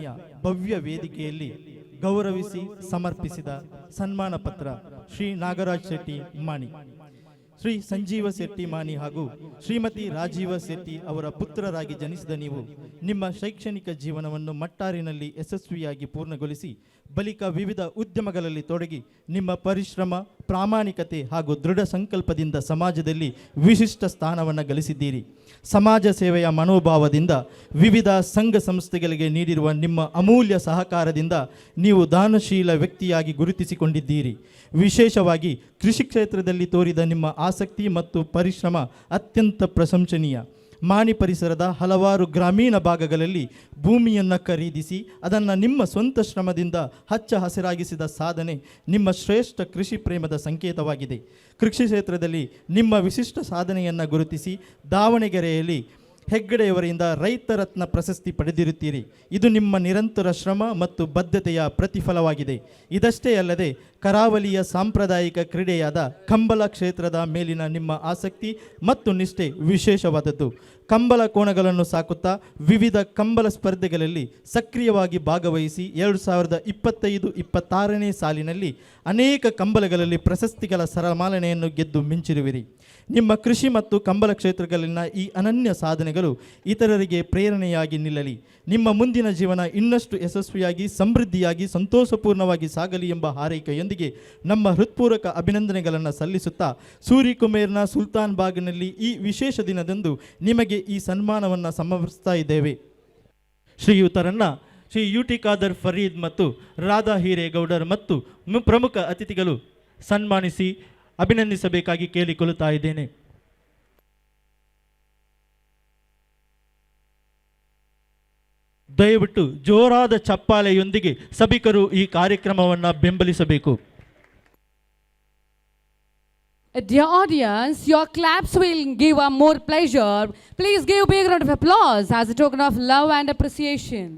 ಆಕಾಶವಾಣಿಯ ಭವ್ಯ ವೇದಿಕೆಯಲ್ಲಿ ಗೌರವಿಸಿ ಸಮರ್ಪಿಸಿದ ಸನ್ಮಾನ ಪತ್ರ ಶ್ರೀ ನಾಗರಾಜ್ ಶೆಟ್ಟಿ ಮಾಣಿ. ಶ್ರೀ ಸಂಜೀವ ಶೆಟ್ಟಿ ಮಾಣಿ ಹಾಗೂ ಶ್ರೀಮತಿ ರಾಜೀವ ಶೆಟ್ಟಿ ಅವರ ಪುತ್ರರಾಗಿ ಜನಿಸಿದ ನೀವು ನಿಮ್ಮ ಶೈಕ್ಷಣಿಕ ಜೀವನವನ್ನು ಮಟ್ಟಾರಿನಲ್ಲಿ ಯಶಸ್ವಿಯಾಗಿ ಪೂರ್ಣಗೊಳಿಸಿ ಬಳಿಕ ವಿವಿಧ ಉದ್ಯಮಗಳಲ್ಲಿ ತೊಡಗಿ ನಿಮ್ಮ ಪರಿಶ್ರಮ, ಪ್ರಾಮಾಣಿಕತೆ ಹಾಗೂ ದೃಢ ಸಂಕಲ್ಪದಿಂದ ಸಮಾಜದಲ್ಲಿ ವಿಶಿಷ್ಟ ಸ್ಥಾನವನ್ನು ಗಳಿಸಿದ್ದೀರಿ. ಸಮಾಜ ಸೇವೆಯ ಮನೋಭಾವದಿಂದ ವಿವಿಧ ಸಂಘ ಸಂಸ್ಥೆಗಳಿಗೆ ನೀಡಿರುವ ನಿಮ್ಮ ಅಮೂಲ್ಯ ಸಹಕಾರದಿಂದ ನೀವು ದಾನಶೀಲ ವ್ಯಕ್ತಿಯಾಗಿ ಗುರುತಿಸಿಕೊಂಡಿದ್ದೀರಿ. ವಿಶೇಷವಾಗಿ ಕೃಷಿ ಕ್ಷೇತ್ರದಲ್ಲಿ ತೋರಿದ ನಿಮ್ಮ ಆಸಕ್ತಿ ಮತ್ತು ಪರಿಶ್ರಮ ಅತ್ಯಂತ ಪ್ರಶಂಸನೀಯ. ಮಾಣಿ ಪರಿಸರದ ಹಲವಾರು ಗ್ರಾಮೀಣ ಭಾಗಗಳಲ್ಲಿ ಭೂಮಿಯನ್ನು ಖರೀದಿಸಿ ಅದನ್ನು ನಿಮ್ಮ ಸ್ವಂತ ಶ್ರಮದಿಂದ ಹಚ್ಚ ಹಸಿರಾಗಿಸಿದ ಸಾಧನೆ ನಿಮ್ಮ ಶ್ರೇಷ್ಠ ಕೃಷಿ ಪ್ರೇಮದ ಸಂಕೇತವಾಗಿದೆ. ಕೃಷಿ ಕ್ಷೇತ್ರದಲ್ಲಿ ನಿಮ್ಮ ವಿಶಿಷ್ಟ ಸಾಧನೆಯನ್ನು ಗುರುತಿಸಿ ದಾವಣಗೆರೆಯಲ್ಲಿ ಹೆಗ್ಗಡೆಯವರಿಂದ ರೈತ ರತ್ನ ಪ್ರಶಸ್ತಿ ಪಡೆದಿರುತ್ತೀರಿ. ಇದು ನಿಮ್ಮ ನಿರಂತರ ಶ್ರಮ ಮತ್ತು ಬದ್ಧತೆಯ ಪ್ರತಿಫಲವಾಗಿದೆ. ಇದಷ್ಟೇ ಅಲ್ಲದೆ ಕರಾವಳಿಯ ಸಾಂಪ್ರದಾಯಿಕ ಕ್ರೀಡೆಯಾದ ಕಂಬಳ ಕ್ಷೇತ್ರದ ಮೇಲಿನ ನಿಮ್ಮ ಆಸಕ್ತಿ ಮತ್ತು ನಿಷ್ಠೆ ವಿಶೇಷವಾದದ್ದು. ಕಂಬಳ ಕೋಣಗಳನ್ನು ಸಾಕುತ್ತಾ ವಿವಿಧ ಕಂಬಳ ಸ್ಪರ್ಧೆಗಳಲ್ಲಿ ಸಕ್ರಿಯವಾಗಿ ಭಾಗವಹಿಸಿ 2025-26ನೇ ಸಾಲಿನಲ್ಲಿ ಅನೇಕ ಕಂಬಳಗಳಲ್ಲಿ ಪ್ರಶಸ್ತಿಗಳ ಸರಮಾಲೆಯನ್ನು ಗೆದ್ದು ಮಿಂಚಿರುವಿರಿ. ನಿಮ್ಮ ಕೃಷಿ ಮತ್ತು ಕಂಬಳ ಕ್ಷೇತ್ರಗಳಲ್ಲಿನ ಈ ಅನನ್ಯ ಸಾಧನೆಗಳು ಇತರರಿಗೆ ಪ್ರೇರಣೆಯಾಗಿ ನಿಲ್ಲಲಿ. ನಿಮ್ಮ ಮುಂದಿನ ಜೀವನ ಇನ್ನಷ್ಟು ಯಶಸ್ವಿಯಾಗಿ ಸಮೃದ್ಧಿಯಾಗಿ ಸಂತೋಷಪೂರ್ಣವಾಗಿ ಸಾಗಲಿ ಎಂಬ ಹಾರೈಕೆಯೊಂದಿಗೆ ನಮ್ಮ ಹೃತ್ಪೂರ್ವಕ ಅಭಿನಂದನೆಗಳನ್ನು ಸಲ್ಲಿಸುತ್ತಾ ಸೂರಿಕುಮೇರ್ನ ಸುಲ್ತಾನ್ ಬಾಗ್ನಲ್ಲಿ ಈ ವಿಶೇಷ ದಿನದಂದು ನಿಮಗೆ ಈ ಸನ್ಮಾನವನ್ನು ಸಮರ್ಪಿಸ್ತಾ ಇದ್ದೇವೆ. ಶ್ರೀಯುತರನ್ನ ಶ್ರೀ ಯುಟಿ ಖಾದರ್ ಫರೀದ್ ಮತ್ತು ರಾಧಾ ಹಿರೇಗೌಡರ್ ಮತ್ತು ಪ್ರಮುಖ ಅತಿಥಿಗಳು ಸನ್ಮಾನಿಸಿ ಅಭಿನಂದಿಸಬೇಕಾಗಿ ಕೇಳಿಕೊಳ್ಳುತ್ತಾ ಇದ್ದೇನೆ. ದಯವಿಟ್ಟು ಜೋರಾದ ಚಪ್ಪಾಳೆಯೊಂದಿಗೆ ಸಭಿಕರು ಈ ಕಾರ್ಯಕ್ರಮವನ್ನು ಬೆಂಬಲಿಸಬೇಕು. Dear audience, your claps will give us more pleasure. Please give a big round of applause as a token of love and appreciation.